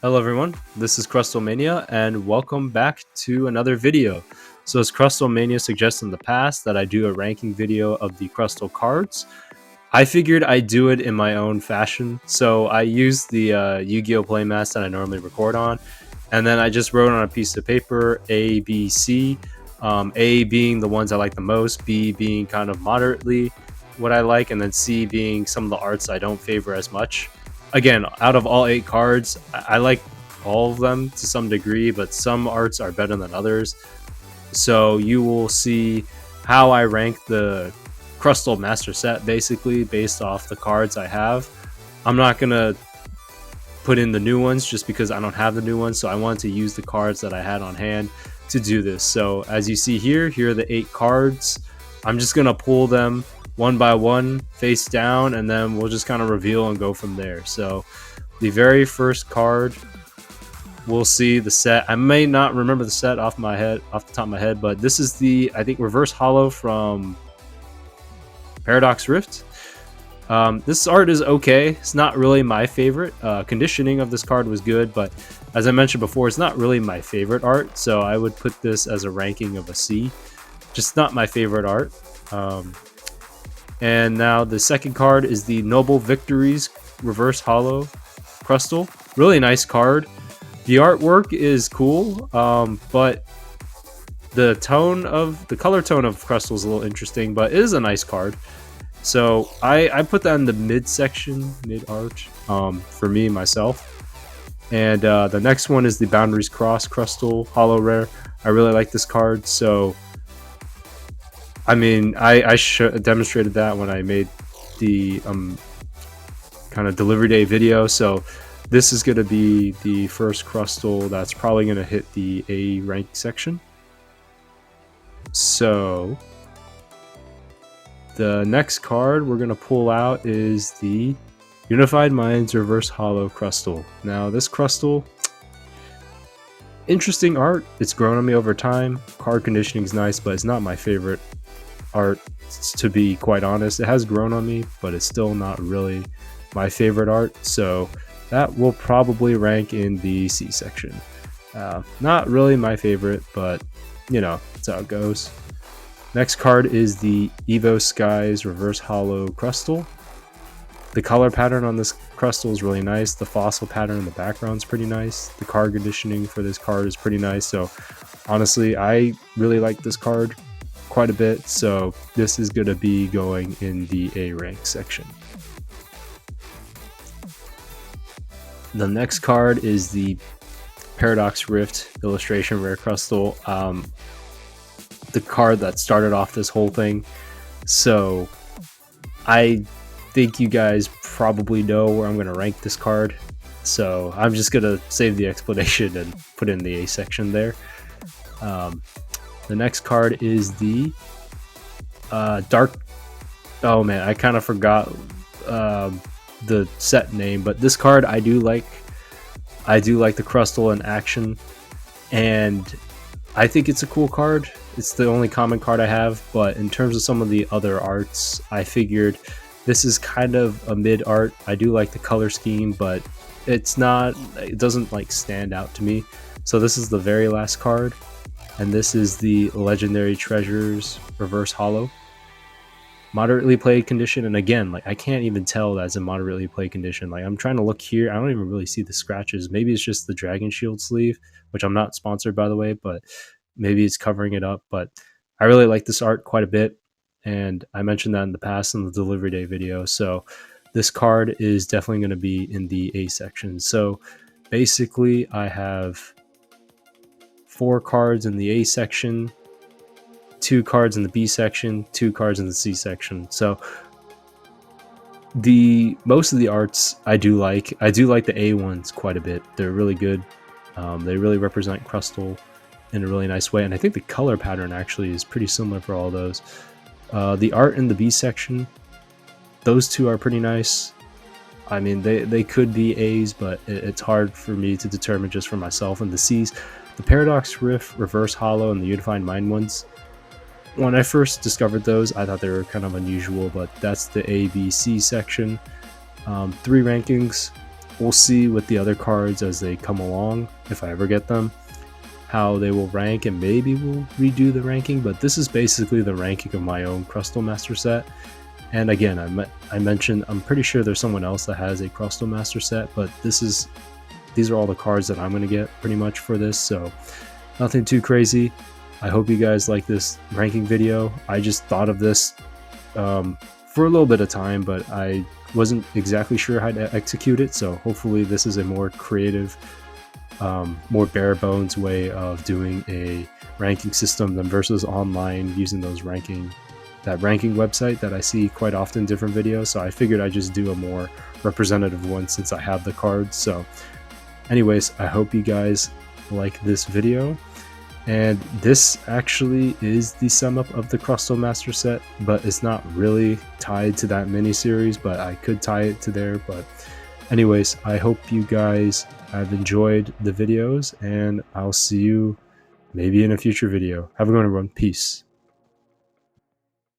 Hello everyone, this is Crustlemania and welcome back to another video. So as Crustlemania suggested in the past that I do a ranking video of the Crustle cards, I figured I'd do it in my own fashion. So I used the Yu-Gi-Oh playmat that I normally record on, and then I just wrote on a piece of paper A, B, C, A being the ones I like the most, B being kind of moderately what I like, and then C being some of the arts I don't favor as much. Again, out of all 8 cards, I like all of them to some degree, but some arts are better than others. So you will see how I rank the Crustle Master Set basically based off the cards I have. I'm not going to put in the new ones just because I don't have the new ones, so I wanted to use the cards that I had on hand to do this. So as you see here are the 8 cards. I'm just going to pull them one by one face down, and then we'll just kind of reveal and go from there. So the very first card, we'll see the set. I may not remember the set off the top of my head, but this is the, I think, reverse holo from Paradox Rift. This art is okay. It's not really my favorite. Conditioning of this card was good, but as I mentioned before, it's not really my favorite art, so I would put this as a ranking of a C. Just not my favorite art. And now the second card is the Noble Victories reverse holo Crustle. Really nice card. The artwork is cool, but the color tone of Crustle is a little interesting, but it is a nice card. So I put that in the mid art for me myself. And the next one is the Boundaries Cross Crustle holo rare. I really like this card, so I mean, I demonstrated that when I made the kind of delivery day video. So this is going to be the first Crustle that's probably going to hit the A rank section. So the next card we're going to pull out is the Unified Minds reverse holo Crustle. Now this Crustle, interesting art. It's grown on me over time. Card conditioning is nice, but it's not my favorite art, to be quite honest. It has grown on me, but it's still not really my favorite art, so that will probably rank in the C section. Not really my favorite, but you know, that's how it goes. Next card is the Evo Skies reverse holo Crustle. The color pattern on this Crustle is really nice. The fossil pattern in the background is pretty nice. The card conditioning for this card is pretty nice, so honestly I really like this card quite a bit, so this is going to be going in the A rank section. The next card is the Paradox Rift illustration rare Crustle, the card that started off this whole thing. So I think you guys probably know where I'm going to rank this card, so I'm just going to save the explanation and put in the A section there. The next card is the Dark... Oh man, I kind of forgot the set name, but this card I do like. I do like the Crustle in action, and I think it's a cool card. It's the only common card I have, but in terms of some of the other arts, I figured this is kind of a mid art. I do like the color scheme, but it doesn't like stand out to me. So this is the very last card, and this is the Legendary Treasures reverse holo. Moderately played condition, and again, like I can't even tell that's a moderately played condition. Like I'm trying to look here, I don't even really see the scratches. Maybe it's just the Dragon Shield sleeve, which I'm not sponsored by the way, but maybe it's covering it up. But I really like this art quite a bit, and I mentioned that in the past in the delivery day video. So this card is definitely going to be in the A section. So basically I have 4 cards in the A section, 2 cards in the B section, 2 cards in the C section. So most of the arts I do like. I do like the A ones quite a bit. They're really good. They really represent Crustle in a really nice way, and I think the color pattern actually is pretty similar for all those. The art in the B section, those 2 are pretty nice. I mean, they could be A's, but it's hard for me to determine just for myself. And the C's, the Paradox Rift reverse holo and the Unified Mind ones, when I first discovered those, I thought they were kind of unusual, but that's the A, B, C section. 3 rankings. we'll see with the other cards as they come along, if I ever get them, how they will rank, and maybe we'll redo the ranking. But this is basically the ranking of my own Crustle Master set. And again, I mentioned, I'm pretty sure there's someone else that has a Crustle Master set, but these are all the cards that I'm going to get pretty much for this, so nothing too crazy. I hope you guys like this ranking video. I just thought of this for a little bit of time, but I wasn't exactly sure how to execute it, so hopefully this is a more creative, more bare bones way of doing a ranking system than versus online using that ranking website that I see quite often in different videos. So I figured I'd just do a more representative one since I have the cards. So anyways, I hope you guys like this video. And this actually is the sum up of the Crustle Master set, but it's not really tied to that mini series, but I could tie it to there. But anyways, I hope you guys have enjoyed the videos, and I'll see you maybe in a future video. Have a good one, everyone. Peace.